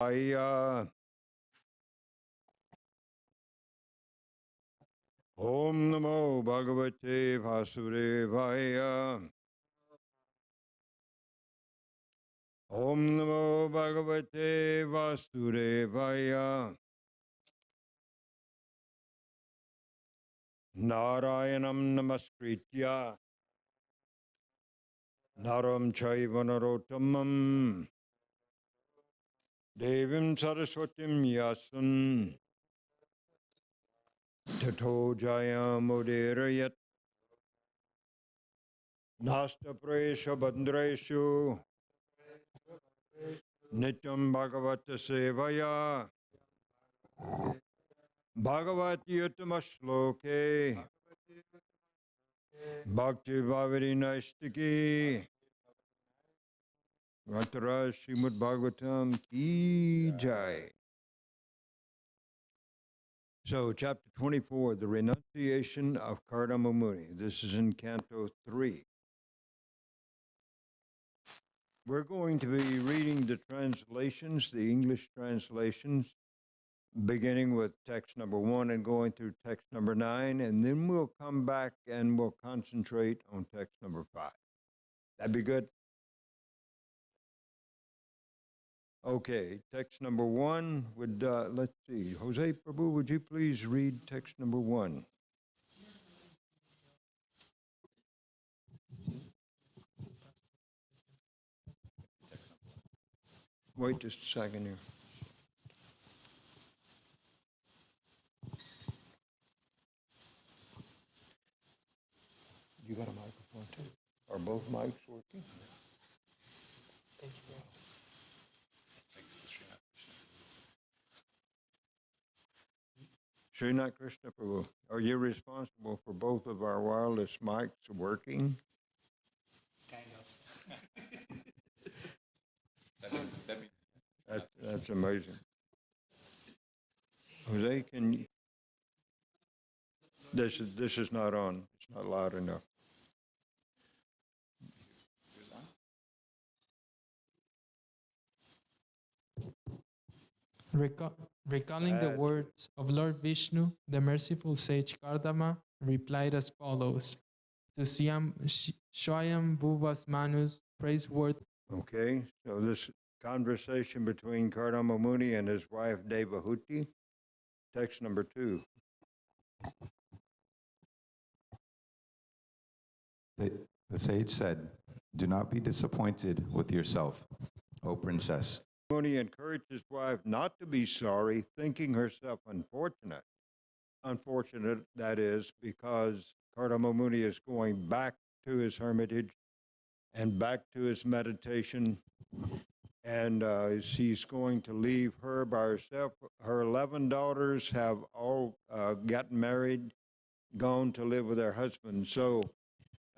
Aya. Om Namo Bhagavate Vasudevaya. Om Namo Bhagavate Vasudevaya. Narayanam Namaskritya. Naram Chaiva Narottamam. Devim Saraswatim Yasan. Tato Jayam Udirayat. Nasta Presha Bandreshu. Nityam Bhagavata Sevaya. Bhagavati Uttama Shloke. Bhakti Bhavati Naistiki. Vatara Srimad Bhagavatam Ki Jai. So, chapter 24, the renunciation of Kardama Muni. This is in Canto 3. We're going to be reading the translations, the English translations, beginning with text number 1 and going through text number 9, and then we'll come back and we'll concentrate on text number 5. That'd be good? Okay, text number 1 would, let's see, Jose Prabhu, would you please read text number 1? Wait just a second here. You got a microphone too? Are both mics working? Thank you, bro. Srinath Krishna Prabhu, are you responsible for both of our wireless mics working? Kind of. that means That's amazing. Jose, can you? This is not on. It's not loud enough. Recalling the words of Lord Vishnu, the merciful sage Kardama replied as follows to Swayambhuva's Manu's praiseworthy. Okay, so this conversation between Kardama Muni and his wife Devahuti, text number 2. the sage said, "Do not be disappointed with yourself, O princess." Muni encouraged his wife not to be sorry, thinking herself unfortunate. Unfortunate, that is, because Kardama Muni is going back to his hermitage and back to his meditation, and she's going to leave her by herself. Her 11 daughters have all gotten married, gone to live with their husbands. So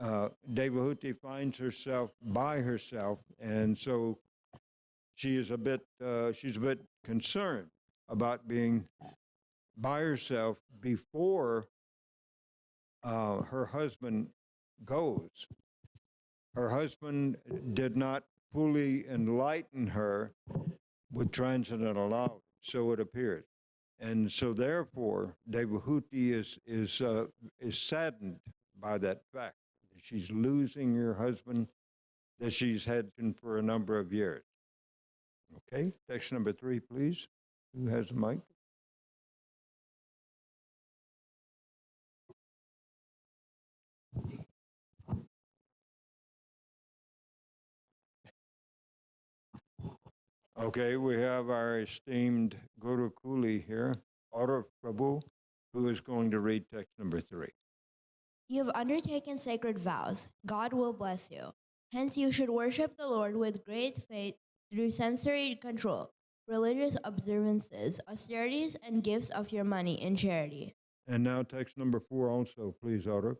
Devahuti finds herself by herself, and so she's a bit concerned about being by herself before her husband goes. Her husband did not fully enlighten her with transcendental knowledge, so it appears. And so therefore, Devahuti is saddened by that fact. She's losing her husband that she's had for a number of years. Okay, text number 3, please. Who has the mic? Okay, we have our esteemed Guru Kuli here, Aurav Prabhu, who is going to read text number 3. You have undertaken sacred vows. God will bless you. Hence, you should worship the Lord with great faith through sensory control, religious observances, austerities, and gifts of your money in charity. And now text number 4 also, please, Aurav.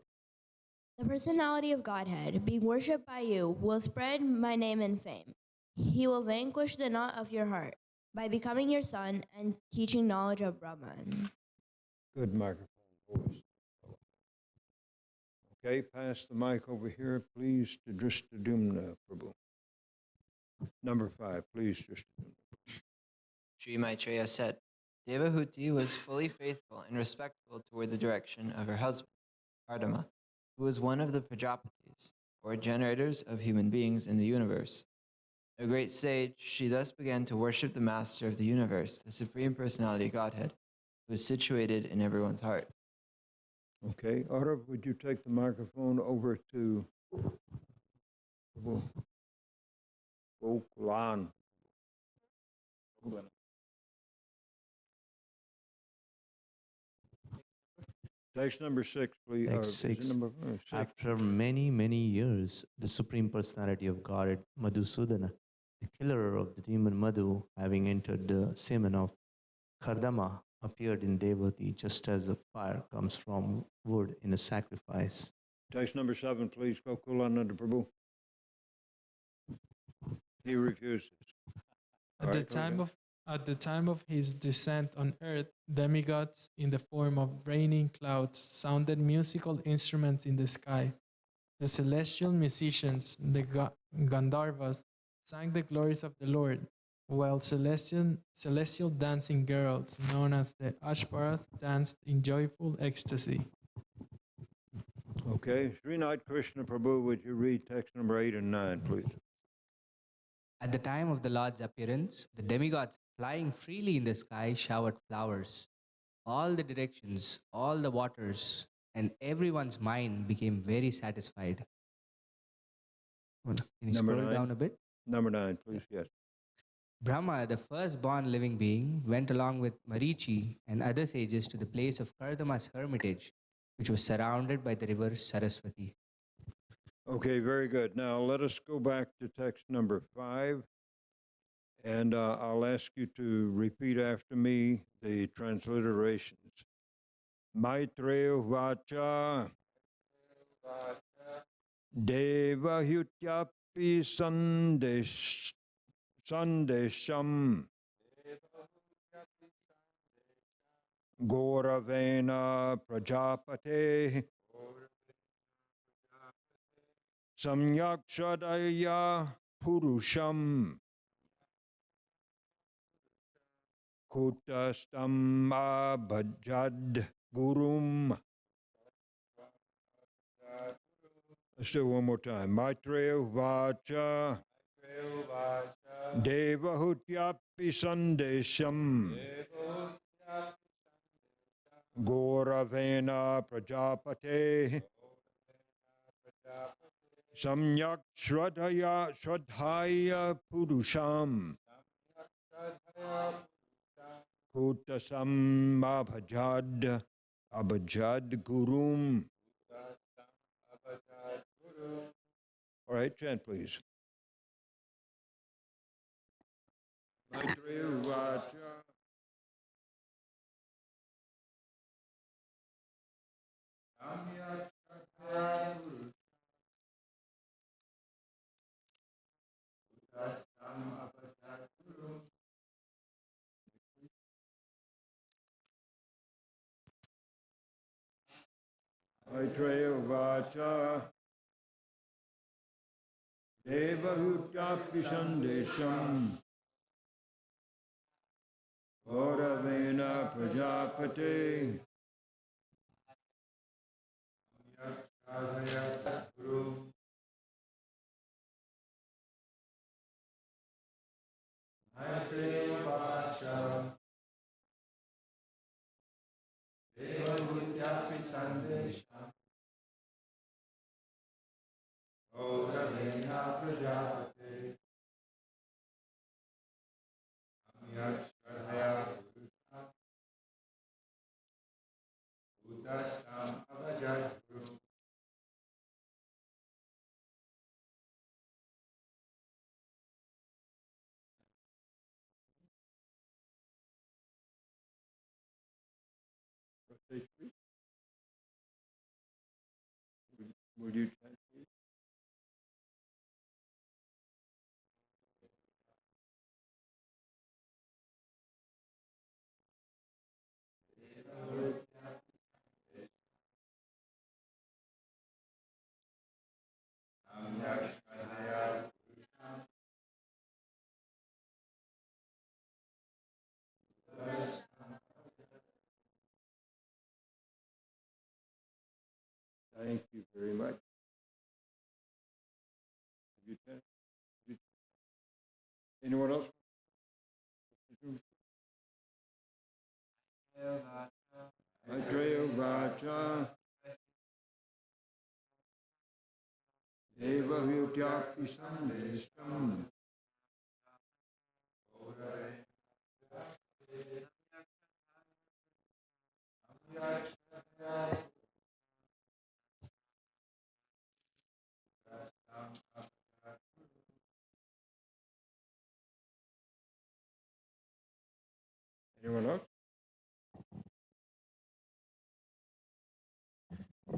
The personality of Godhead, being worshipped by you, will spread my name and fame. He will vanquish the knot of your heart by becoming your son and teaching knowledge of Brahman. Good microphone voice. Okay, pass the mic over here, please, to Dristadumna Prabhu. Number 5, please, Dristadumna. Sri Maitreya said, Devahuti was fully faithful and respectful toward the direction of her husband, Kardama, who was one of the Prajapatis, or generators of human beings in the universe. A great sage, she thus began to worship the master of the universe, the Supreme Personality of Godhead, who is situated in everyone's heart. Okay, Arif, would you take the microphone over to Gokulan? Text number 6, please. Text Is it 6. number 6? After many, many years, the Supreme Personality of God, Madhusudana, the killer of the demon Madhu, having entered the semen of Kardama, appeared in Devati just as a fire comes from wood in a sacrifice. Text number 7, please. Gokulananda Prabhu. He refuses. At All the right, time okay. of At the time of his descent on earth, demigods in the form of raining clouds sounded musical instruments in the sky. The celestial musicians, the Gandharvas, sang the glories of the Lord, while celestial dancing girls, known as the Ashparas, danced in joyful ecstasy. Okay, Srinath Krishna Prabhu, would you read text number 8 and 9, please? At the time of the Lord's appearance, the demigods flying freely in the sky showered flowers. All the directions, all the waters, and everyone's mind became very satisfied. Can you Number scroll 9. down a bit? Number 9, please, yes. Brahma, the first-born living being, went along with Marichi and other sages to the place of Kardama's hermitage, which was surrounded by the river Saraswati. Okay, very good. Now let us go back to text number 5, and I'll ask you to repeat after me the transliterations. Maitreya Vacha Devahutyapi Sandesham Goravena Prajapate Samyakshadaya Purusham Kutastam Abhajad Gurum. Let's do it one more time. Maitreya Vacha Devahutyapi Sandesham Goravena Prajapate Samyak Shradhaya Purusham Kutasam Abhajad Gurum. All right, chant, please. Maitreya Vacha Maitreya Vacha Devahutyapi Sandesham Goravena Prajapate Will you chant, please? Thank you very much. Have you ten- you- Anyone else? Maitreya Vacha Eva Hyutyaki Sandeshtam. Anyone else?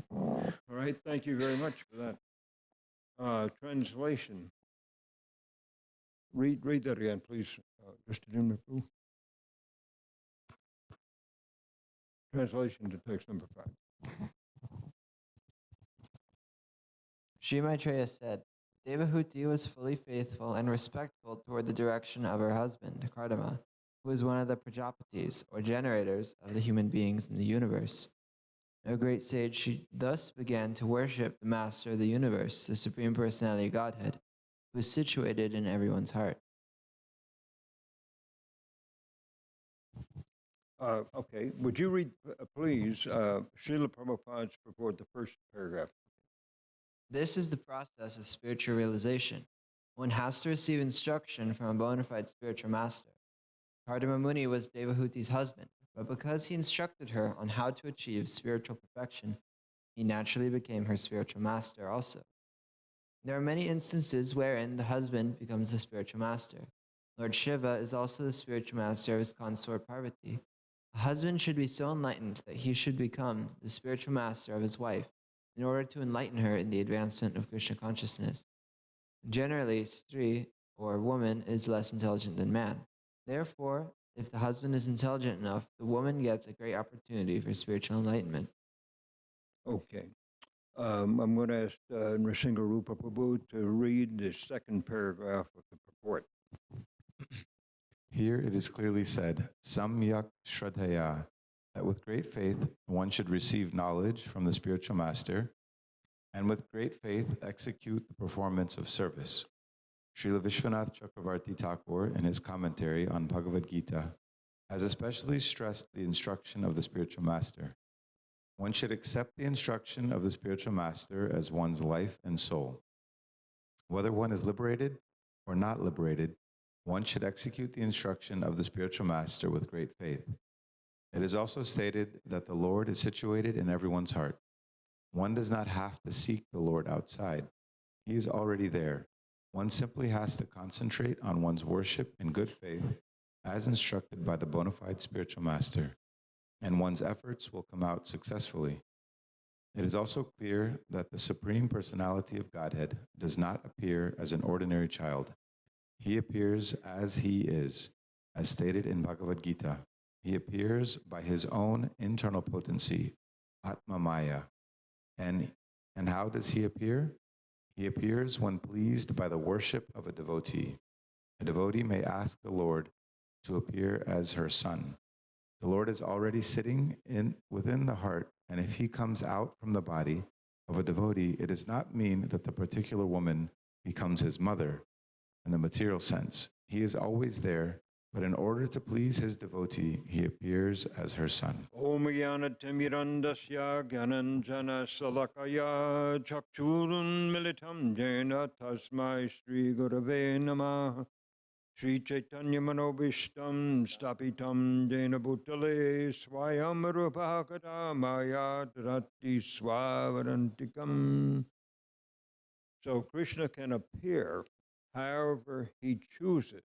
All right, thank you very much for that. Translation. Read that again, please, Mr. Dimnapu. Translation to text number 5. Sri Maitreya said, Devahuti was fully faithful and respectful toward the direction of her husband, Kardama, who was one of the Prajapatis, or generators of the human beings in the universe. A great sage, she thus began to worship the master of the universe, the Supreme Personality of Godhead, who is situated in everyone's heart. Okay, would you read, please, Srila Prabhupada's purport, the first paragraph? This is the process of spiritual realization. One has to receive instruction from a bona fide spiritual master. Kardama Muni was Devahuti's husband, but because he instructed her on how to achieve spiritual perfection, he naturally became her spiritual master also. There are many instances wherein the husband becomes the spiritual master. Lord Shiva is also the spiritual master of his consort Parvati. A husband should be so enlightened that he should become the spiritual master of his wife in order to enlighten her in the advancement of Krishna consciousness. Generally, Stri, or woman, is less intelligent than man. Therefore, if the husband is intelligent enough, the woman gets a great opportunity for spiritual enlightenment. Okay. I'm going to ask Nrsinga Rupa Prabhu to read the second paragraph of the purport. Here it is clearly said, Samyak Shraddhaya, that with great faith one should receive knowledge from the spiritual master, and with great faith execute the performance of service. Srila Vishwanath Chakravarti Thakur, in his commentary on Bhagavad Gita, has especially stressed the instruction of the spiritual master. One should accept the instruction of the spiritual master as one's life and soul. Whether one is liberated or not liberated, one should execute the instruction of the spiritual master with great faith. It is also stated that the Lord is situated in everyone's heart. One does not have to seek the Lord outside. He is already there. One simply has to concentrate on one's worship in good faith as instructed by the bona fide spiritual master, and one's efforts will come out successfully. It is also clear that the Supreme Personality of Godhead does not appear as an ordinary child. He appears as he is, as stated in Bhagavad Gita. He appears by his own internal potency, Atma Maya. And how does he appear? He appears when pleased by the worship of a devotee. A devotee may ask the Lord to appear as her son. The Lord is already sitting within the heart, and if he comes out from the body of a devotee, it does not mean that the particular woman becomes his mother in the material sense. He is always there, but in order to please his devotee, he appears as her son. Om Gyana Timirandasya Gyananjana Salakaya Chakchurun Militam Jena Tasmai Sri Gurave Namah Sri Chaitanya Manobishtam Stapitam Jena Bhutale Swayam Rupakata Maya Drati Swavarantikam. So Krishna can appear however he chooses.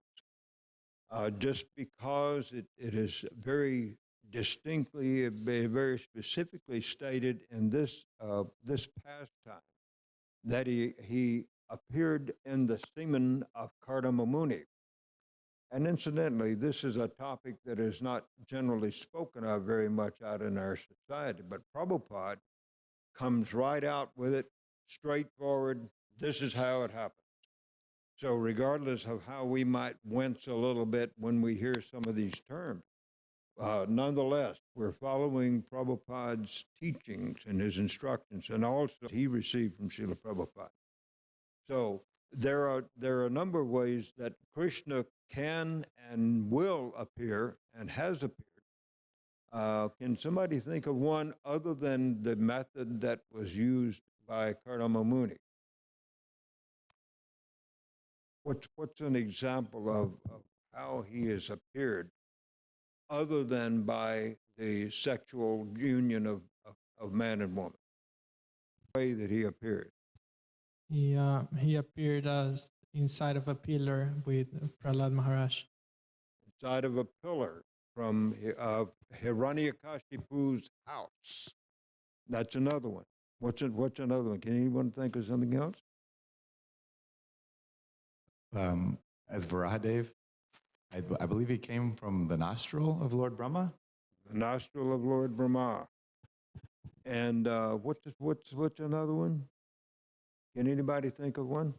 Just because it is very distinctly, very specifically stated in this pastime that he appeared in the semen of Kardama Muni. And incidentally, this is a topic that is not generally spoken of very much out in our society, but Prabhupada comes right out with it, straightforward. This is how it happened. So regardless of how we might wince a little bit when we hear some of these terms, nonetheless, we're following Prabhupada's teachings and his instructions, and also he received from Srila Prabhupada. So there are a number of ways that Krishna can and will appear and has appeared. Can somebody think of one other than the method that was used by Kardama Muni? What's an example of how he has appeared other than by the sexual union of man and woman? The way that he appeared. He appeared as inside of a pillar with Prahlad Maharaj. Inside of a pillar from Hiranyakashipu's house. That's another one. What's another one? Can anyone think of something else? As Varahadev, I believe he came from the nostril of Lord Brahma. The nostril of Lord Brahma. And what's another one? Can anybody think of one?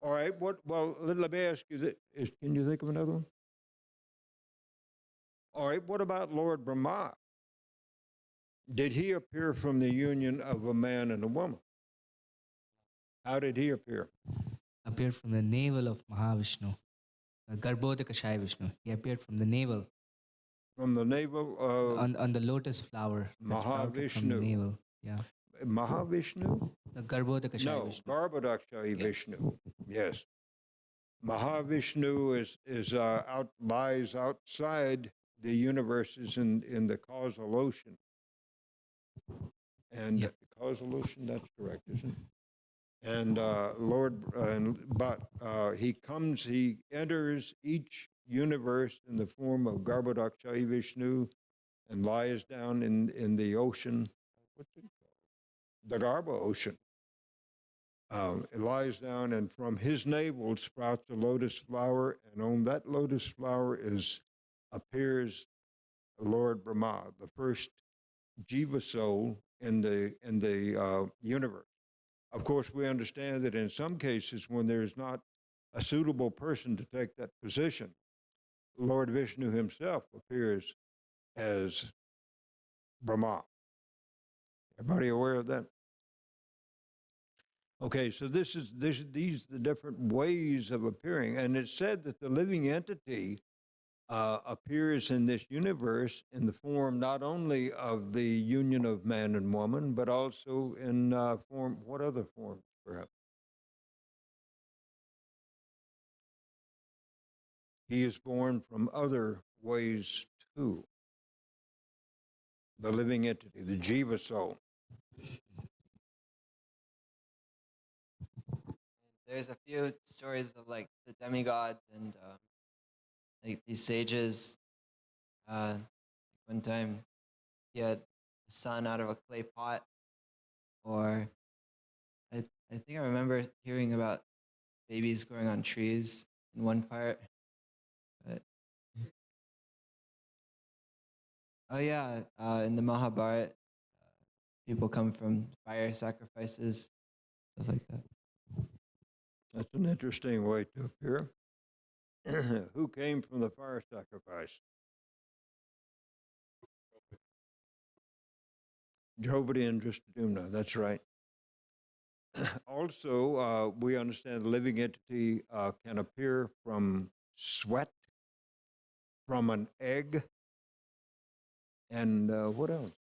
All right. Well, let me ask you this. Can you think of another one? All right. What about Lord Brahma? Did he appear from the union of a man and a woman? How did he appear? Appeared from the navel of Mahavishnu, Garbhodakashaya Vishnu. He appeared from the navel, From the navel of on the lotus flower that sprouted from the Mahavishnu. navel. Yeah. Mahavishnu? The Garbhodakashaya No, Vishnu. Garbhodakshaya Vishnu. Yes. Mahavishnu lies outside the universes in the causal ocean. And Yep. the causal ocean, that's correct, isn't it? And he enters each universe in the form of Garbhodakshaya Vishnu and lies down in the ocean. What's it called? The Garbha ocean. It lies down, and from his navel sprouts a lotus flower, and on that lotus flower appears Lord Brahma, the first jiva soul in the universe. Of course, we understand that in some cases, when there's not a suitable person to take that position, Lord Vishnu himself appears as Brahma. Everybody aware of that? Okay, so these are the different ways of appearing, and it's said that the living entity appears in this universe in the form not only of the union of man and woman, but also in form. What other forms, perhaps? He is born from other ways too. The living entity, the jiva soul. There's a few stories of like the demigods and like these sages. One time he had a son out of a clay pot, or I think I remember hearing about babies growing on trees in one part. But oh yeah, in the Mahabharata, people come from fire sacrifices, stuff like that. That's an interesting way to appear. Who came from the fire sacrifice? Draupadi and Drishtadyumna, that's right. Also, we understand the living entity can appear from sweat, from an egg, and what else?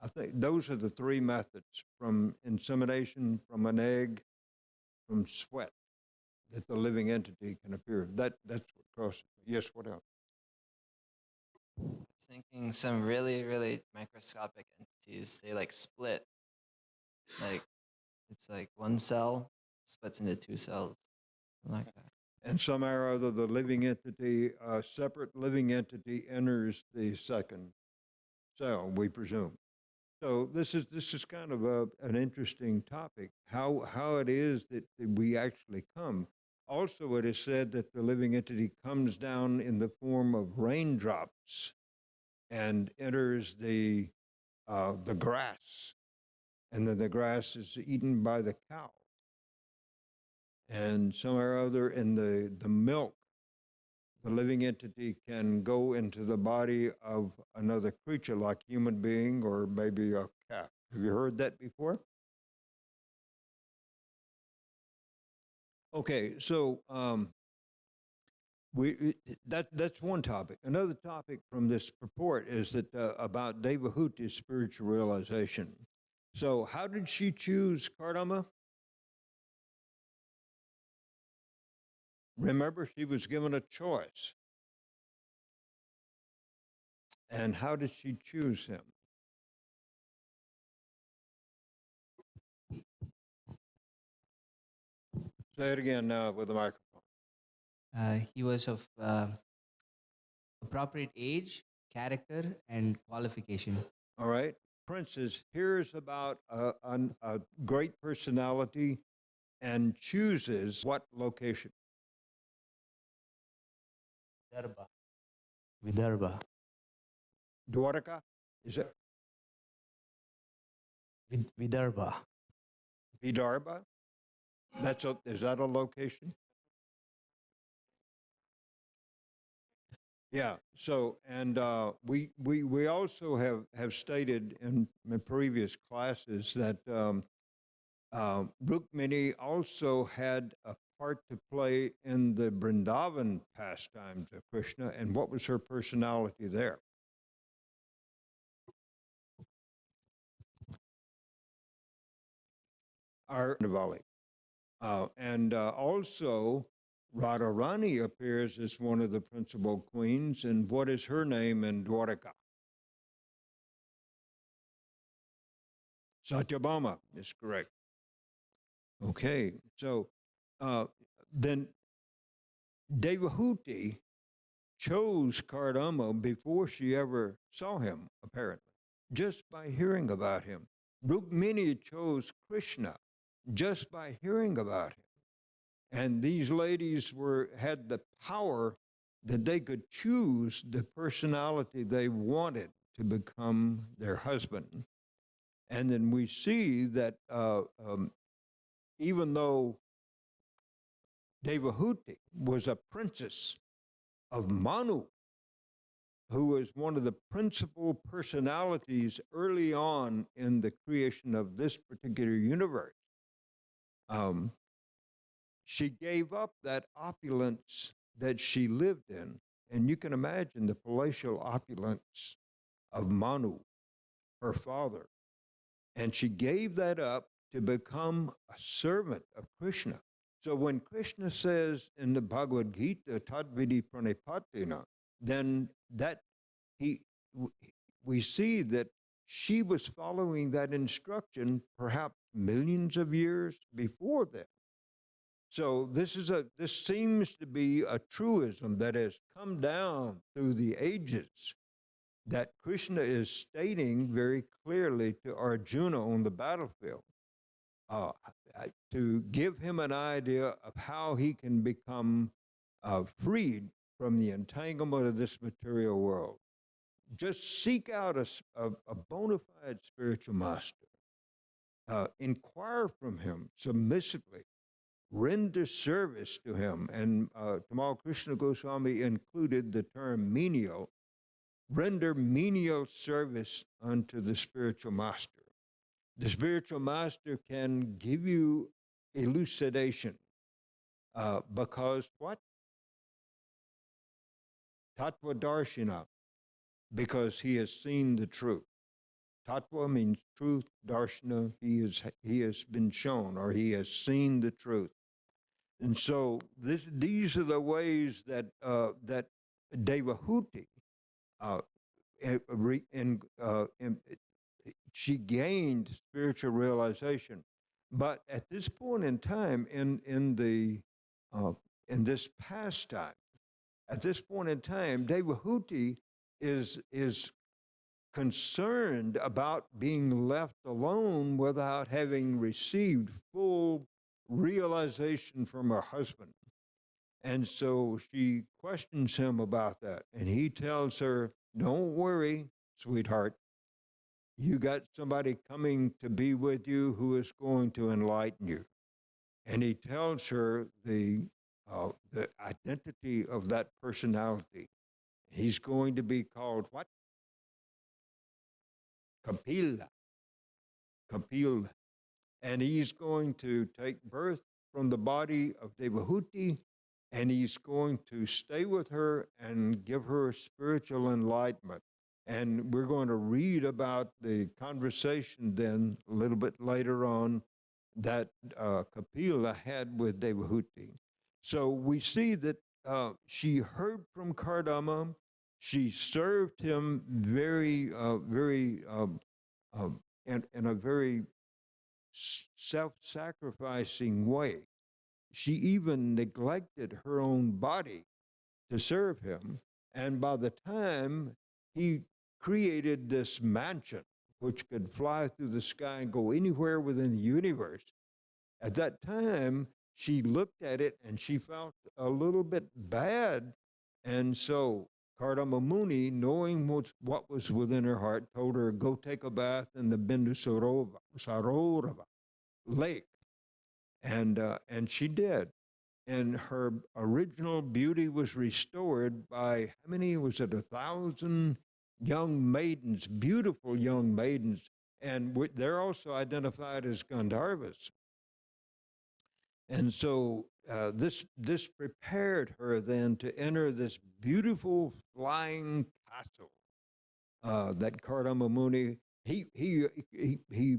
I think those are the three methods: from insemination, from an egg, from sweat, that the living entity can appear. That's what crosses. Yes, what else? I was thinking some really, really microscopic entities, they like split. Like it's like one cell splits into two cells. Like that. And somehow or other, the living entity, a separate living entity, enters the second cell, we presume. So this is kind of an interesting topic. How it is that we actually come. Also, it is said that the living entity comes down in the form of raindrops and enters the grass, and then the grass is eaten by the cow. And somewhere or other in the milk the living entity can go into the body of another creature like human being or maybe a cat. Have you heard that before? Okay, so that's one topic. Another topic from this purport is that about Devahuti's spiritual realization. So, how did she choose Kardama? Remember, she was given a choice. And how did she choose him? Say it again now with the microphone. He was of appropriate age, character, and qualification. All right. Princess hears about a great personality and chooses what location? Vidarbha. Vidarbha. Dwarka? Is it Vidarbha. Vidarbha? Is that a location? Yeah. So, and we also have stated in previous classes that Rukmini also had a part to play in the Vrindavan pastimes of Krishna. And what was her personality there? Our Navali. And also, Radharani appears as one of the principal queens. And what is her name in Dwaraka? Satyabhama is correct. Okay, so then Devahuti chose Kardama before she ever saw him, apparently, just by hearing about him. Rukmini chose Krishna just by hearing about him. And these ladies had the power that they could choose the personality they wanted to become their husband. And then we see that even though Devahuti was a princess of Manu, who was one of the principal personalities early on in the creation of this particular universe, she gave up that opulence that she lived in. And you can imagine the palatial opulence of Manu, her father. And she gave that up to become a servant of Krishna. So when Krishna says in the Bhagavad Gita, Tadvidi Pranipatina, then we see that she was following that instruction perhaps millions of years before that. So this seems to be a truism that has come down through the ages, that Krishna is stating very clearly to Arjuna on the battlefield, to give him an idea of how he can become freed from the entanglement of this material world. Just seek out a bona fide spiritual master. Inquire from him submissively. Render service to him. And Tamal Krishna Goswami included the term menial. Render menial service unto the spiritual master. The spiritual master can give you elucidation because what? Tattva darshina, because he has seen the truth. Tattva means truth, darshana, he has been shown or he has seen the truth. And so these are the ways that that Devahuti she gained spiritual realization. But at this point in time, in this pastime, at this point in time, Devahuti is concerned about being left alone without having received full realization from her husband. And so she questions him about that. And he tells her, don't worry, sweetheart. You got somebody coming to be with you who is going to enlighten you. And he tells her the the identity of that personality. He's going to be called what? Kapila. Kapil. And he's going to take birth from the body of Devahuti, and he's going to stay with her and give her spiritual enlightenment. And we're going to read about the conversation then a little bit later on that Kapila had with Devahuti. So we see that she heard from Kardama. She served him in a very self-sacrificing way. She even neglected her own body to serve him. And by the time he created this mansion, which could fly through the sky and go anywhere within the universe, at that time, she looked at it and she felt a little bit bad. And so Kardama Muni, knowing what was within her heart, told her, go take a bath in the Bindu Sarorava lake. And she did. And her original beauty was restored by, how many? Was it 1,000 young maidens, beautiful young maidens? And they're also identified as Gandharvas. And so this prepared her then to enter this beautiful flying castle that Kardama Muni, he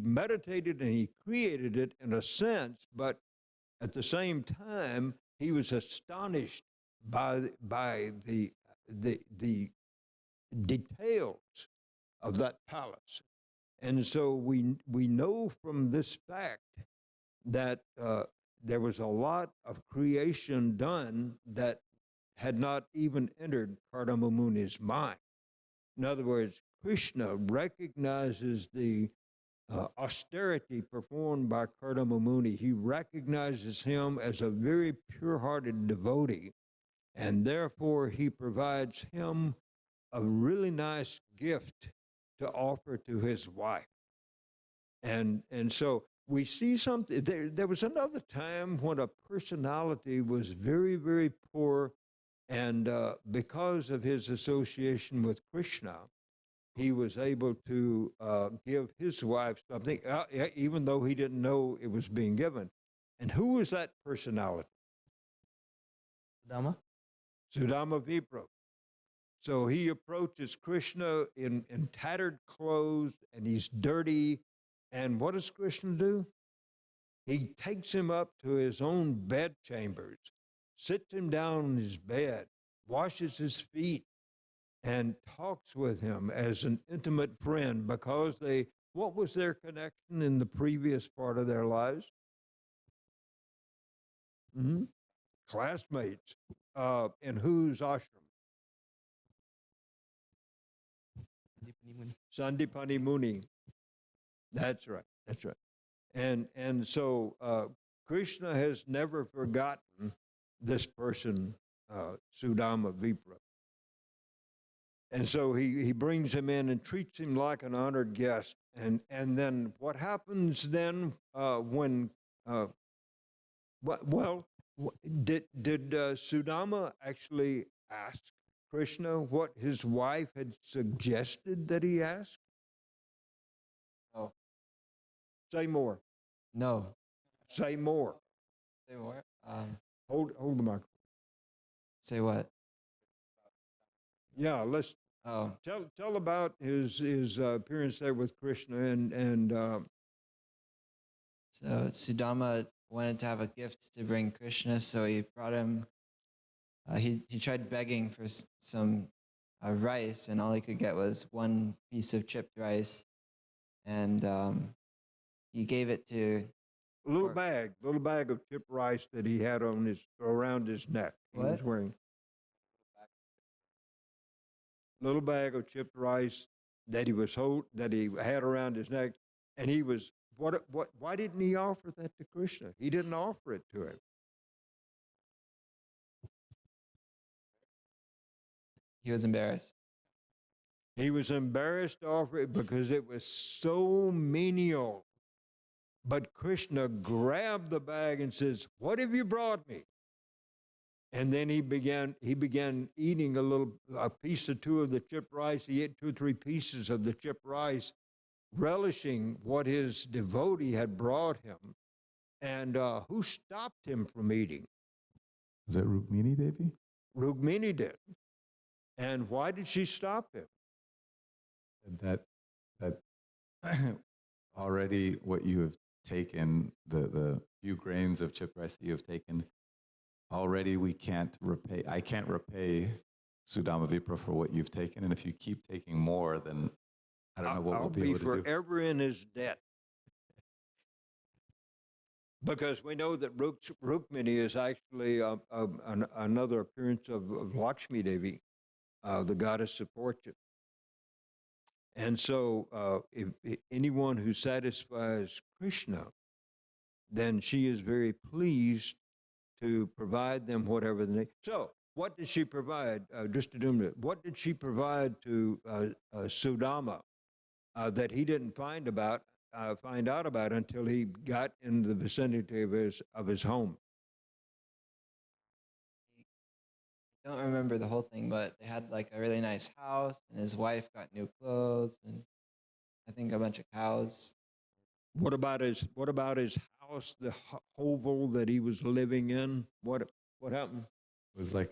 meditated and he created it in a sense, but at the same time, he was astonished by the details of that palace. And so we know from this fact that there was a lot of creation done that had not even entered Kardama Muni's mind. In other words, Krishna recognizes the austerity performed by Kardama Muni. He recognizes him as a very pure-hearted devotee, and therefore he provides him a really nice gift to offer to his wife. And so we see something. There was another time when a personality was very, very poor, and because of his association with Krishna, he was able to give his wife something, even though he didn't know it was being given. And who was that personality? Dama? Sudama Vipra. So he approaches Krishna in tattered clothes, and he's dirty. And what does Krishna do? He takes him up to his own bed chambers, sits him down in his bed, washes his feet, and talks with him as an intimate friend, because what was their connection in the previous part of their lives? Mm-hmm. Classmates. In whose ashram? Sandipani Muni. That's right. That's right. And so Krishna has never forgotten this person, Sudama Vipra. And so he brings him in and treats him like an honored guest. And then what happens then when, did Sudama actually ask Krishna what his wife had suggested that he ask? No. Say more. No. Say more. Say more. Hold the microphone. Say what? Yeah, let's Oh. tell about his appearance there with Krishna and So Sudama wanted to have a gift to bring Krishna, so he brought him. He tried begging for some rice, and all he could get was one piece of chipped rice, and he gave it to little bag of chipped rice that he had on around his neck. He was What? wearing little bag of chipped rice that he had around his neck, and he was why didn't he offer that to Krishna? He didn't offer it to him. He was embarrassed. He was embarrassed to offer it because it was so menial. But Krishna grabbed the bag and says, "What have you brought me?" And then he began eating a piece or two of the chipped rice. He ate 2 or 3 pieces of the chipped rice, relishing what his devotee had brought him. And who stopped him from eating? Is that Rukmini Devi? Rukmini did. And why did she stop him? That already what you have taken, the few grains of chipped rice that you have taken, already I can't repay Sudama Vipra for what you've taken. And if you keep taking more, then I don't know what I'll we'll be be able to do. forever in his debt. Because we know that Rukmini is actually another appearance of Lakshmi Devi, the goddess of fortune. And so if anyone who satisfies Krishna, then she is very pleased to provide them whatever they need. So what did she provide? Just to do a minute, what did she provide to Sudama that he didn't find out about until he got in the vicinity of his home? I don't remember the whole thing, but they had like a really nice house, and his wife got new clothes, and I think a bunch of cows. What about his house, the hovel that he was living in? What happened? It was I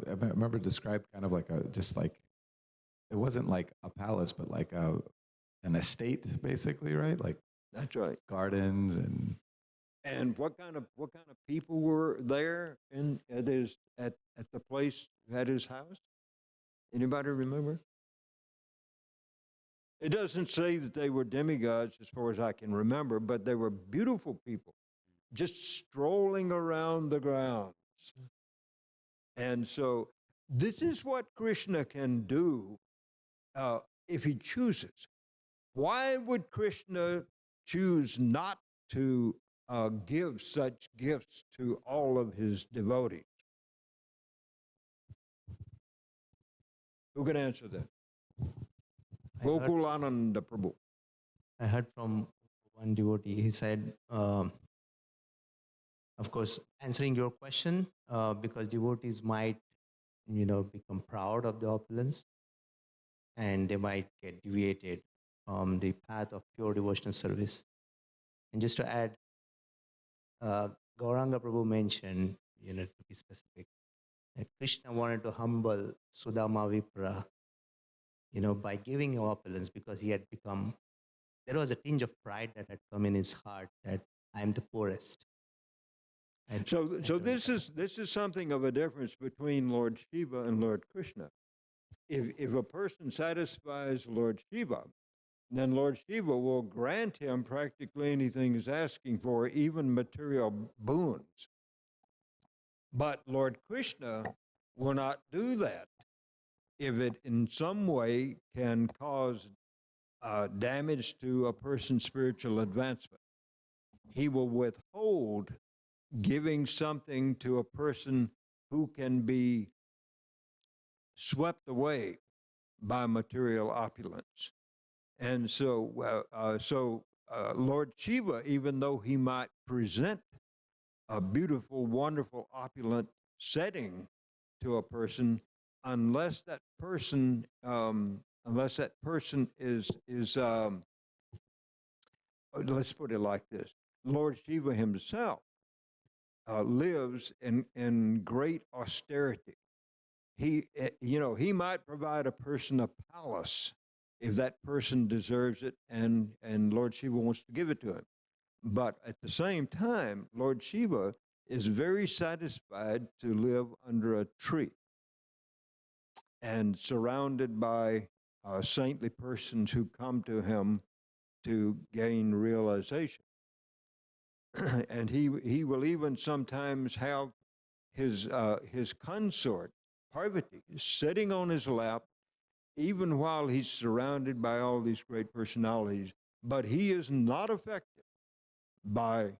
remember described kind of like it wasn't like a palace, but like an estate, basically, right? Like That's right. gardens and And what kind of people were there at the place at his house? Anybody remember? It doesn't say that they were demigods as far as I can remember, but they were beautiful people, just strolling around the grounds. And so this is what Krishna can do if he chooses. Why would Krishna choose not to give such gifts to all of his devotees? Who can answer that? Gokulananda Prabhu. I heard from one devotee. He said, of course, answering your question, because devotees might, become proud of the opulence, and they might get deviated from the path of pure devotional service. And just to add, Gauranga Prabhu mentioned, to be specific, that Krishna wanted to humble Sudama Vipra, by giving him opulence, because he had become, there was a tinge of pride that had come in his heart that I am the poorest. So this is something of a difference between Lord Shiva and Lord Krishna. If a person satisfies Lord Shiva, then Lord Shiva will grant him practically anything he's asking for, even material boons. But Lord Krishna will not do that if it in some way can cause damage to a person's spiritual advancement. He will withhold giving something to a person who can be swept away by material opulence. And so, Lord Shiva, even though he might present a beautiful, wonderful, opulent setting to a person, unless that person is let's put it like this: Lord Shiva himself lives in great austerity. He might provide a person a palace if that person deserves it, and Lord Shiva wants to give it to him. But at the same time, Lord Shiva is very satisfied to live under a tree and surrounded by saintly persons who come to him to gain realization. And he will even sometimes have his consort, Parvati, sitting on his lap, even while he's surrounded by all these great personalities. But he is not affected by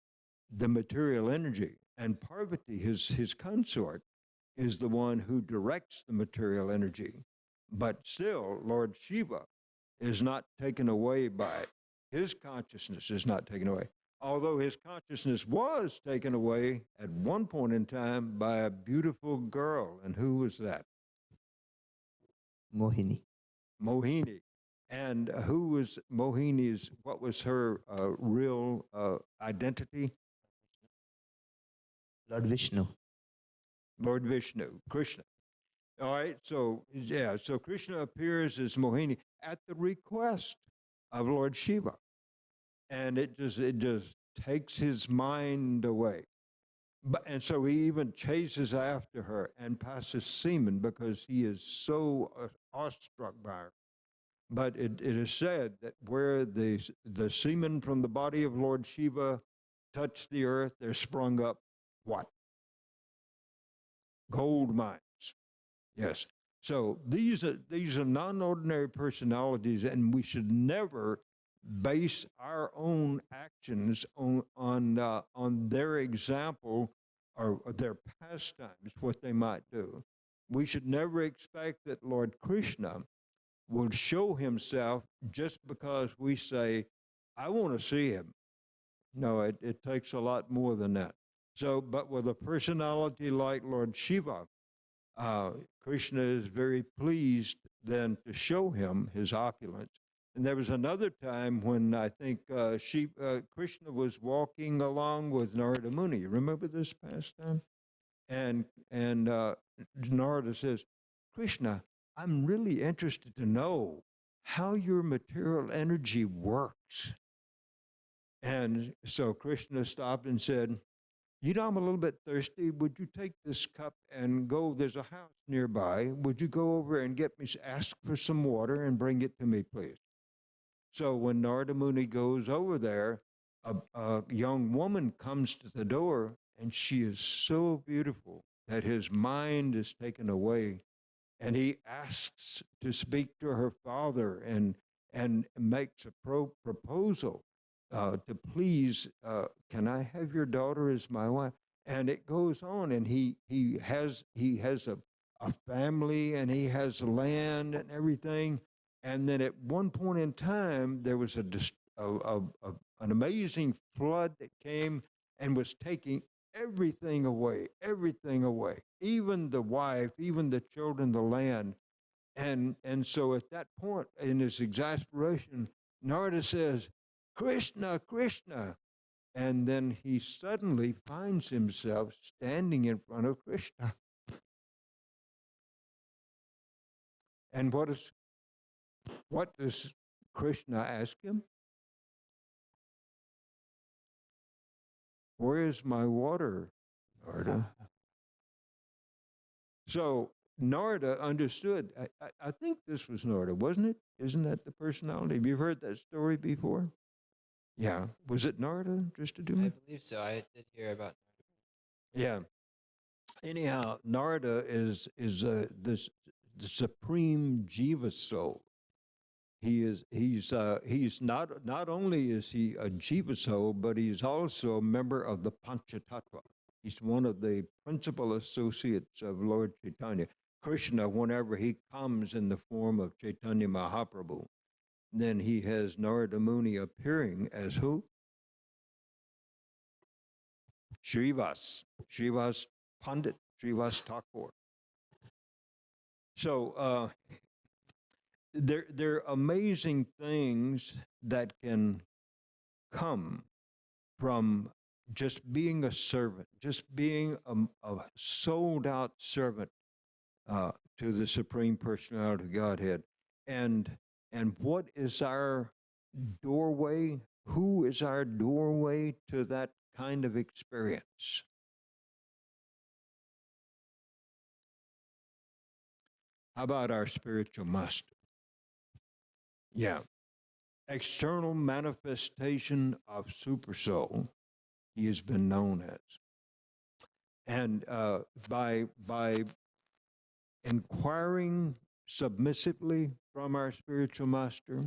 the material energy. And Parvati, his consort, is the one who directs the material energy. But still, Lord Shiva is not taken away by it. His consciousness is not taken away. although his consciousness was taken away at one point in time by a beautiful girl. And who was that? Mohini. Mohini. And who was Mohini's, what was her real identity? Lord Vishnu. Lord Vishnu, Krishna. All right, so yeah, so Krishna appears as Mohini at the request of Lord Shiva. And it just takes his mind away. And so he even chases after her and passes semen because he is so awestruck by her. But it is said that where the semen from the body of Lord Shiva touched the earth, there sprung up what? Gold mines. Yes. So these are non-ordinary personalities, and we should never base our own actions on their example or their pastimes, what they might do. We should never expect that Lord Krishna will show himself just because we say, I want to see him. No, it takes a lot more than that. So, but with a personality like Lord Shiva, Krishna is very pleased then to show him his opulence. And there was another time when I think Krishna was walking along with Narada Muni. Remember this pastime? And Narada says, Krishna, I'm really interested to know how your material energy works. And so Krishna stopped and said, you know, I'm a little bit thirsty. Would you take this cup and go? There's a house nearby. Would you go over and ask for some water and bring it to me, please? So when Narada Muni goes over there, a young woman comes to the door, and she is so beautiful that his mind is taken away. And he asks to speak to her father and makes a proposal. To please, can I have your daughter as my wife? And it goes on, and he has a family, and he has land and everything. And then at one point in time, there was an amazing flood that came and was taking everything away, even the wife, even the children, the land. And so at that point, in his exasperation, Narada says, Krishna, Krishna. And then he suddenly finds himself standing in front of Krishna. And what does Krishna ask him? Where is my water, Narada? So Narada understood. I think this was Narada, wasn't it? Isn't that the personality? Have you heard that story before? Yeah. Was it Narada, just to do I it? believe so. I did hear about. Yeah. Anyhow, Narada is the supreme jiva soul. He's not only is he a jiva soul, but he's also a member of the Panchatattva. He's one of the principal associates of Lord Chaitanya. Krishna, whenever he comes in the form of Chaitanya Mahaprabhu, then he has Narada Muni appearing as who? Srivas Pandit, Srivas Thakur. So there are amazing things that can come from just being a servant, just being a sold out servant to the Supreme Personality of Godhead. And what is our doorway? Who is our doorway to that kind of experience? How about our spiritual master? Yeah. External manifestation of supersoul, he has been known as. And by inquiring submissively from our spiritual master,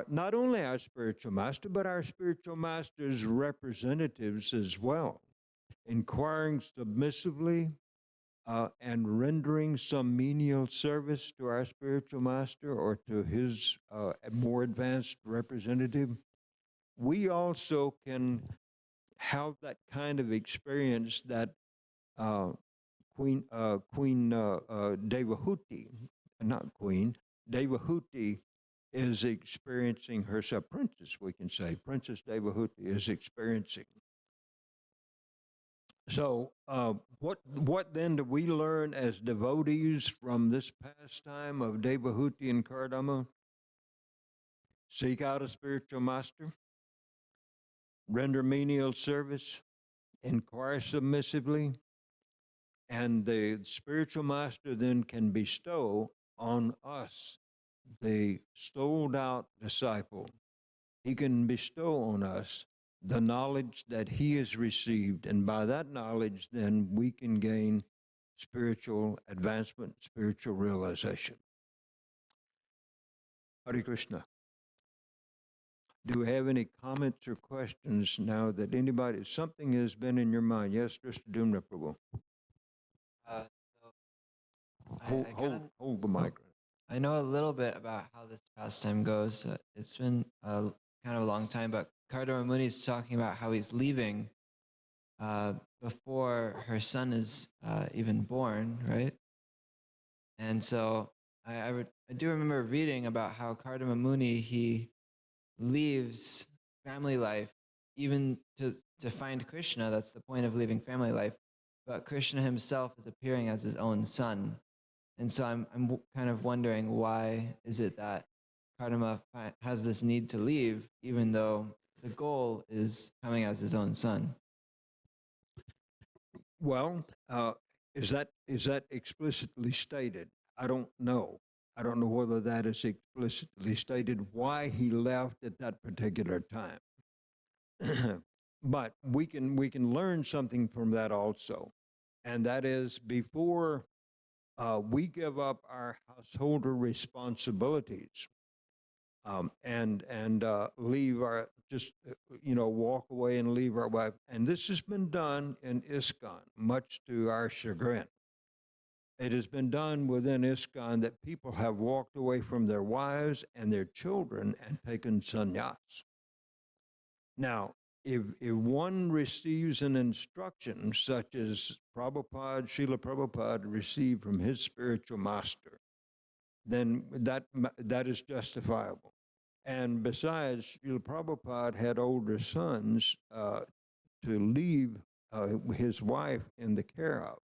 not only our spiritual master, but our spiritual master's representatives as well, inquiring submissively and rendering some menial service to our spiritual master or to his more advanced representative, we also can have that kind of experience that uh, Queen Devahuti, not Queen, Devahuti is experiencing herself. Princess, we can say, Princess Devahuti is experiencing. So, what then do we learn as devotees from this pastime of Devahuti and Kardama? Seek out a spiritual master, render menial service, inquire submissively, and the spiritual master then can bestow on us, the sold out disciple. He can bestow on us the knowledge that he has received, and by that knowledge, then we can gain spiritual advancement, spiritual realization. Hare Krishna. Do we have any comments or questions now that anybody, something has been in your mind? Yes, Mr. Dumna Prabhu. So Hold the mic. I know a little bit about how this pastime goes. It's been kind of a long time, but Kardama Muni is talking about how he's leaving before her son is even born, right? And so I do remember reading about how Kardama Muni, he leaves family life even to find Krishna. That's the point of leaving family life. But Krishna himself is appearing as his own son. And so I'm kind of wondering, why is it that Kardama has this need to leave, even though the goal is coming as his own son? Well, is that explicitly stated? I don't know. I don't know whether that is explicitly stated why he left at that particular time. But we can learn something from that also, and that is before we give up our householder responsibilities and leave our walk away and leave our wife. And this has been done in ISKCON, much to our chagrin. It has been done within ISKCON that people have walked away from their wives and their children and taken sannyas. Now, if one receives an instruction such as Srila Prabhupada received from his spiritual master, then that is justifiable. And besides, Srila Prabhupada had older sons to leave his wife in the care of.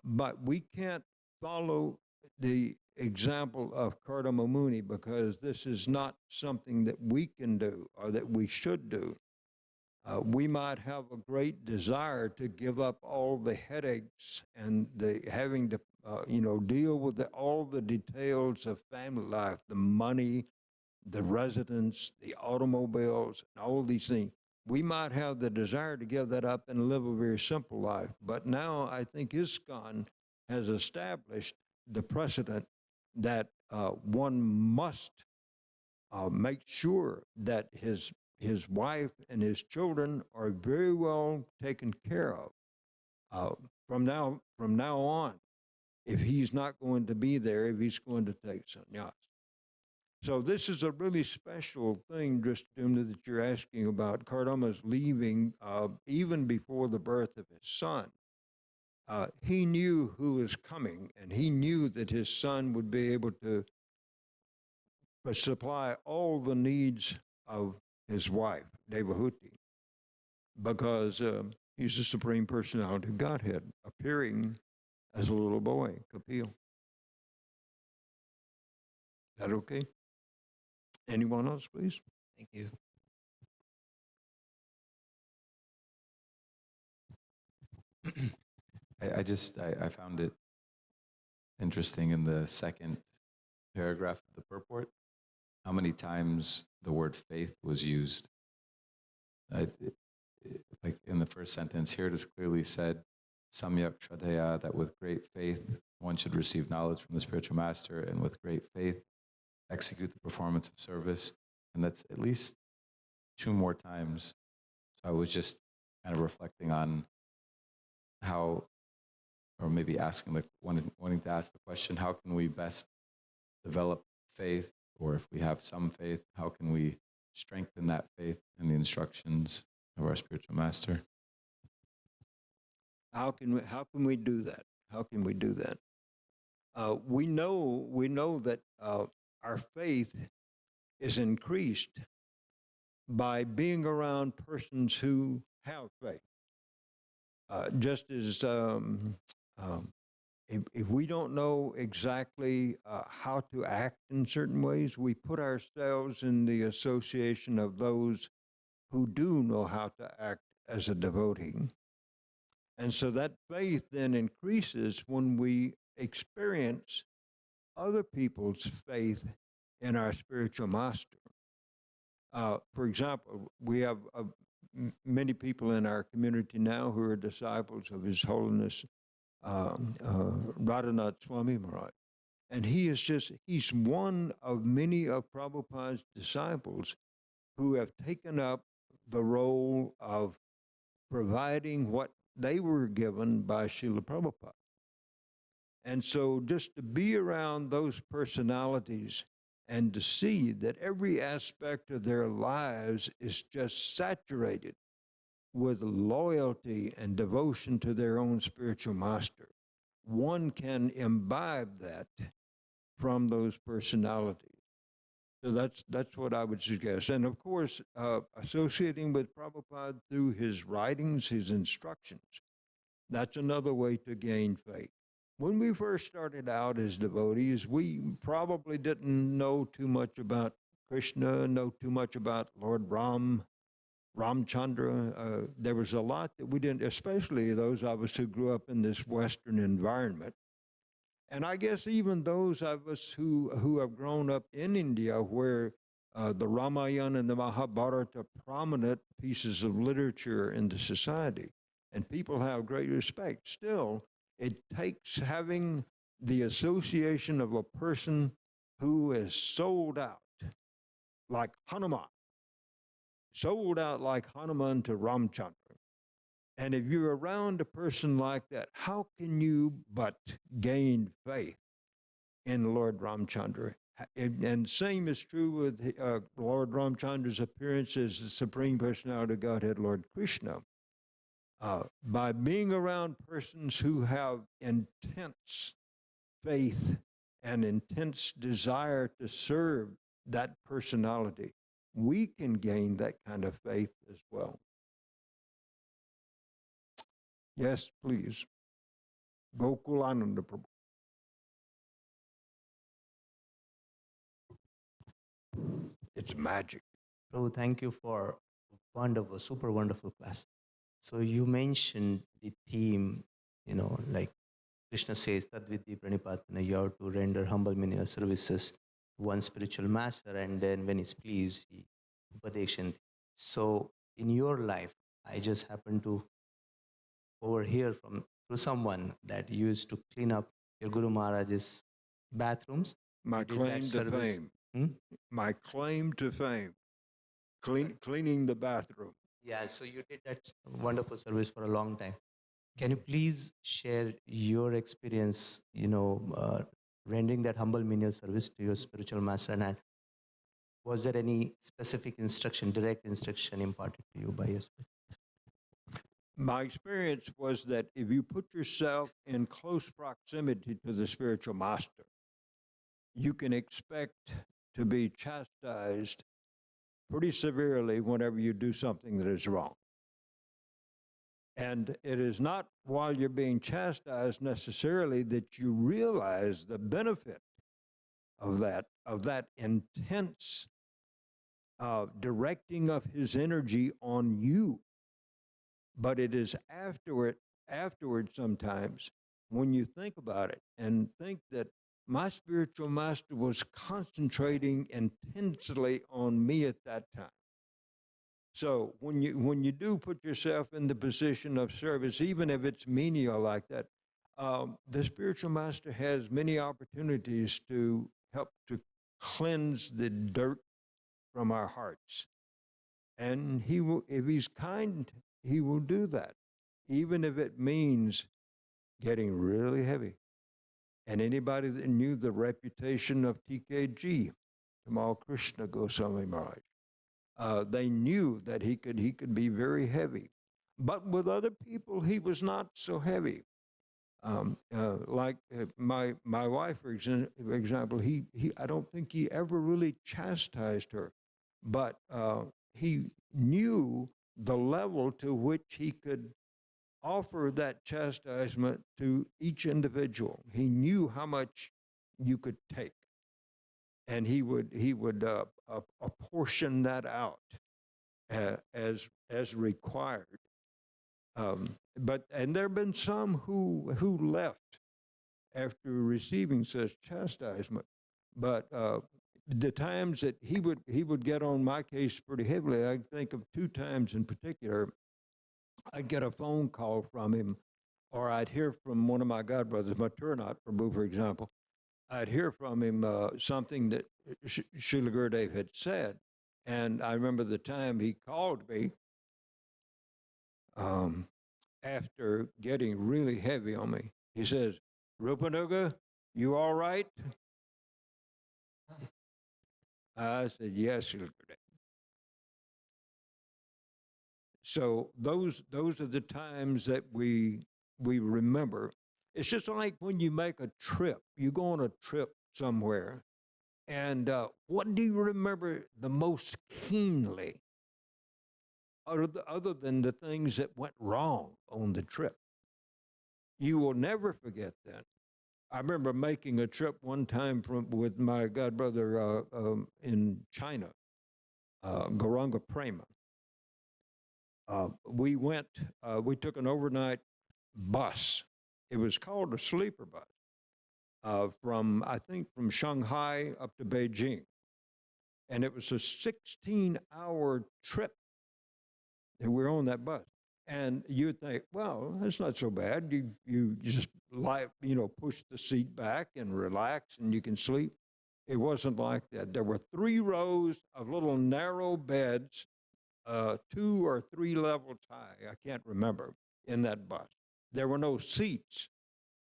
But we can't follow the example of Kardama Muni because this is not something that we can do or that we should do. We might have a great desire to give up all the headaches and the having to, deal with all the details of family life, the money, the residence, the automobiles, and all these things. We might have the desire to give that up and live a very simple life. But now I think ISKCON has established the precedent that one must make sure that his wife and his children are very well taken care of from now on. If he's not going to be there, if he's going to take sannyas. So this is a really special thing, Drishtamna, that you're asking about. Kardama's leaving even before the birth of his son. He knew who was coming, and he knew that his son would be able to supply all the needs of his wife, Devahuti, because he's the Supreme Personality of Godhead, appearing as a little boy, Kapil. Is that okay? Anyone else, please? Thank you. I found it interesting in the second paragraph of the purport how many times the word faith was used. Like in the first sentence here, it is clearly said, Samyak Shraddhaya, that with great faith one should receive knowledge from the spiritual master, and with great faith execute the performance of service. And that's at least 2 more times. So I was just kind of reflecting on how, or maybe asking wanting to ask the question, how can we best develop faith, or if we have some faith, how can we strengthen that faith in the instructions of our spiritual master. How can we do that? How can we do that? We know that our faith is increased by being around persons who have faith. Just as if we don't know exactly how to act in certain ways, we put ourselves in the association of those who do know how to act as a devotee. And so that faith then increases when we experience other people's faith in our spiritual master. For example, we have many people in our community now who are disciples of His Holiness Radhanath Swami Maharaj. And he's one of many of Prabhupada's disciples who have taken up the role of providing what they were given by Srila Prabhupada. And so just to be around those personalities and to see that every aspect of their lives is just saturated with loyalty and devotion to their own spiritual master, one can imbibe that from those personalities. So that's what I would suggest. And of course, associating with Prabhupada through his writings, his instructions, that's another way to gain faith. When we first started out as devotees, we probably didn't know too much about Krishna, know too much about Lord Ramchandra. There was a lot that we didn't, especially those of us who grew up in this Western environment. And I guess even those of us who have grown up in India, where the Ramayana and the Mahabharata are prominent pieces of literature in the society, and people have great respect, still, it takes having the association of a person who is sold out, like Hanuman, sold out like Hanuman to Ramchandra. And if you're around a person like that, how can you but gain faith in Lord Ramchandra? And same is true with Lord Ramchandra's appearance as the Supreme Personality of Godhead, Lord Krishna. By being around persons who have intense faith and intense desire to serve that personality, we can gain that kind of faith as well. Yes, please. Gokulananda Prabhu. It's magic. Prabhu, thank you for wonderful, super wonderful class. So you mentioned the theme, like Krishna says, Tadviti Pranipatana, you have to render humble menial services to one spiritual master, and then when he's pleased, he upadeshan. So in your life, I just happened to overhear through someone that you used to clean up your Guru Maharaj's bathrooms. My You did that claim to service. fame. My claim to fame. Cleaning the bathroom. Yeah, so you did that wonderful service for a long time. Can you please share your experience, rendering that humble menial service to your spiritual master? And was there any specific instruction, direct instruction imparted to you by your spirit? My experience was that if you put yourself in close proximity to the spiritual master, you can expect to be chastised pretty severely whenever you do something that is wrong. And it is not while you're being chastised necessarily that you realize the benefit of that intense directing of his energy on you. But it is afterward sometimes when you think about it and think that my spiritual master was concentrating intensely on me at that time. So when you do put yourself in the position of service, even if it's menial like that, the spiritual master has many opportunities to help to cleanse the dirt from our hearts. And he will, if he's kind, he will do that, even if it means getting really heavy. And anybody that knew the reputation of TKG, Tamal Krishna Goswami Maharaj, They knew that he could be very heavy, but with other people he was not so heavy. Like my wife, for example, he I don't think he ever really chastised her, but he knew the level to which he could offer that chastisement to each individual. He knew how much you could take, and he would apportion that out as required. But and there have been some who left after receiving such chastisement. But the times that he would get on my case pretty heavily, I think of two times in particular. I'd get a phone call from him, or I'd hear from one of my godbrothers, my Turnot, for example. I'd hear from him something that Sheila Gurdave had said, and I remember the time he called me after getting really heavy on me. He says, "Rupanuga, you all right?" I said, "Yes, Sheila Gurdave." So those are the times that we remember. It's just like when you make a trip. You go on a trip somewhere, and what do you remember the most keenly, other than the things that went wrong on the trip? You will never forget that. I remember making a trip one time with my godbrother in China, Garanga Prema. We took an overnight bus. It was called a sleeper bus I think, from Shanghai up to Beijing. And it was a 16-hour trip that we were on that bus. And you'd think, well, that's not so bad. You just push the seat back and relax and you can sleep. It wasn't like that. There were 3 rows of little narrow beds, 2 or 3 levels high, I can't remember, in that bus. There were no seats.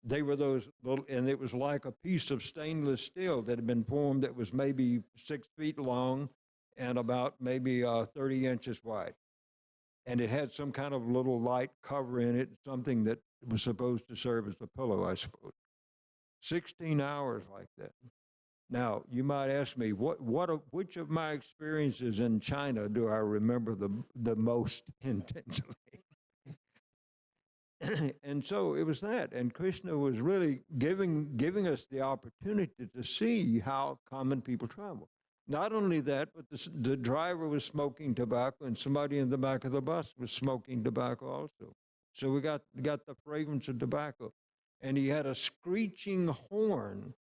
They were those little, and it was like a piece of stainless steel that had been formed that was maybe 6 feet long and about maybe 30 inches wide. And it had some kind of little light cover in it, something that was supposed to serve as a pillow, I suppose. 16 hours like that. Now, you might ask me, which of my experiences in China do I remember the most intensely? And so it was that. And Krishna was really giving us the opportunity to see how common people travel. Not only that, but the driver was smoking tobacco, and somebody in the back of the bus was smoking tobacco also. So we got the fragrance of tobacco. And he had a screeching horn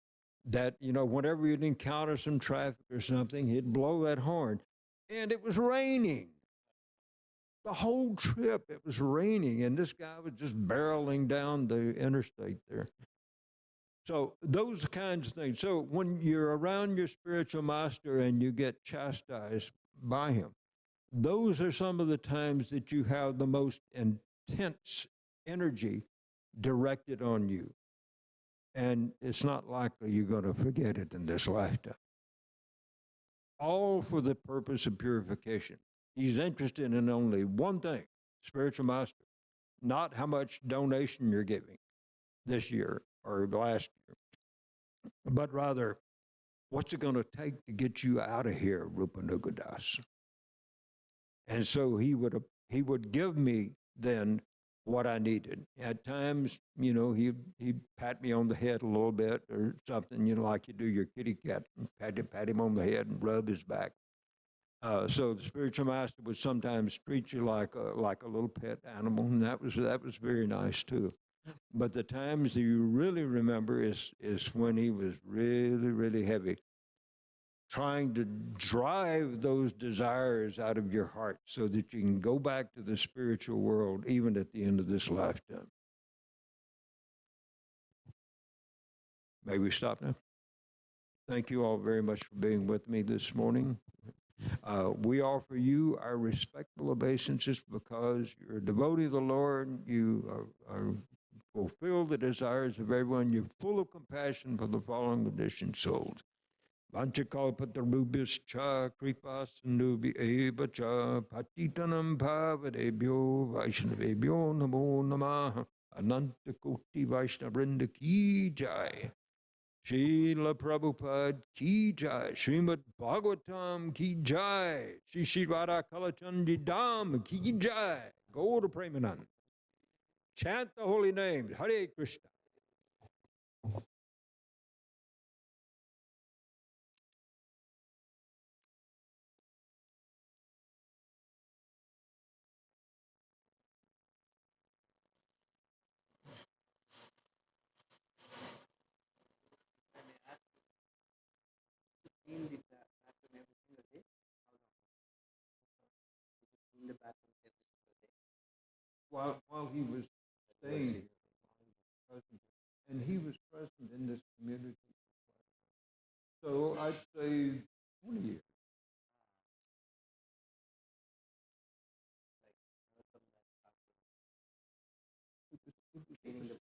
that, whenever you'd encounter some traffic or something, he'd blow that horn. And it was raining. The whole trip, it was raining, and this guy was just barreling down the interstate there. So those kinds of things. So when you're around your spiritual master and you get chastised by him, those are some of the times that you have the most intense energy directed on you. And it's not likely you're going to forget it in this lifetime. All for the purpose of purification. He's interested in only one thing, spiritual master, not how much donation you're giving this year or last year, but rather, what's it going to take to get you out of here, Rupanuga Das? And so he would give me then what I needed. At times, he'd pat me on the head a little bit or something, like you do your kitty cat, pat him on the head and rub his back. So the spiritual master would sometimes treat you like a little pet animal, and that was very nice too. But the times that you really remember is when he was really, really heavy, trying to drive those desires out of your heart so that you can go back to the spiritual world even at the end of this lifetime. May we stop now? Thank you all very much for being with me this morning. We offer you our respectful obeisances because you're a devotee of the Lord. You are fulfill the desires of everyone. You're full of compassion for the fallen conditioned souls. Vanchakalpatarubhyascha kripa sindhubi eva cha patitanam bhavadebhyo vaishnavebhyo namo namaha. Ananta Koti Vaishnavrinda ki jai. Srila Prabhupada ki jai. Srimad Bhagavatam ki jai. Shri Shri Radha Kalachandi Dham ki jai. Go to Premanand. Chant the holy names. Hare Krishna. While he was staying here, and he was present in this community. So I'd say 20 years.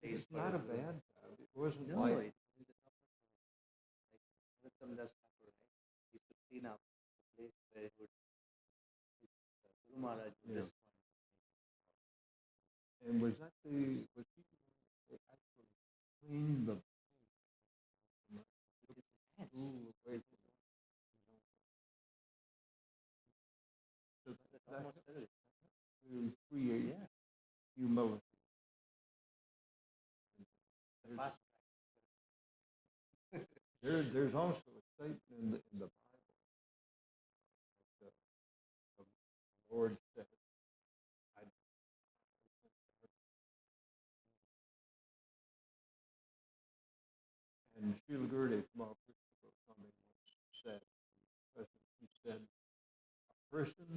It's not a bad job. It wasn't like yeah. And was that the was he the one that actually cleaned the school away from so that to create humility. There's also a statement in the Bible that the Lord said, I and Srila Gurudev Kumar Swami once said, he said, a person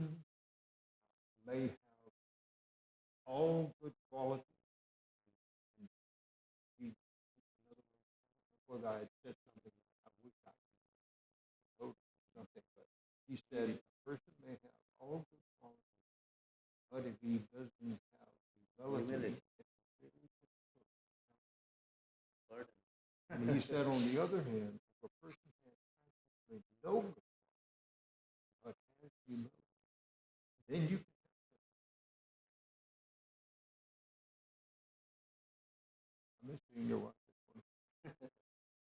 may have all good qualities. And he, in other words, whether I had said something, I wish I could quote something, but he said, a person may have all good qualities, but if he doesn't have humility, and he said, on the other hand, if a person has practically no good qualities, but has humility, then you can. I miss seeing your wife.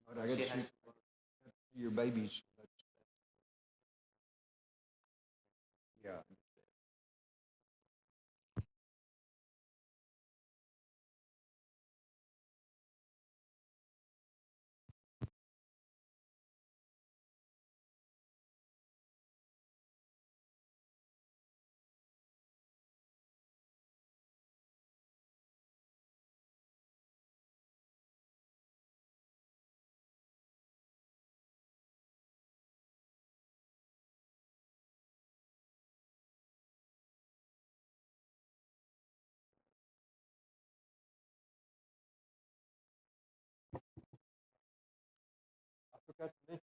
But I got to see your babies. Yeah. I forgot to mention.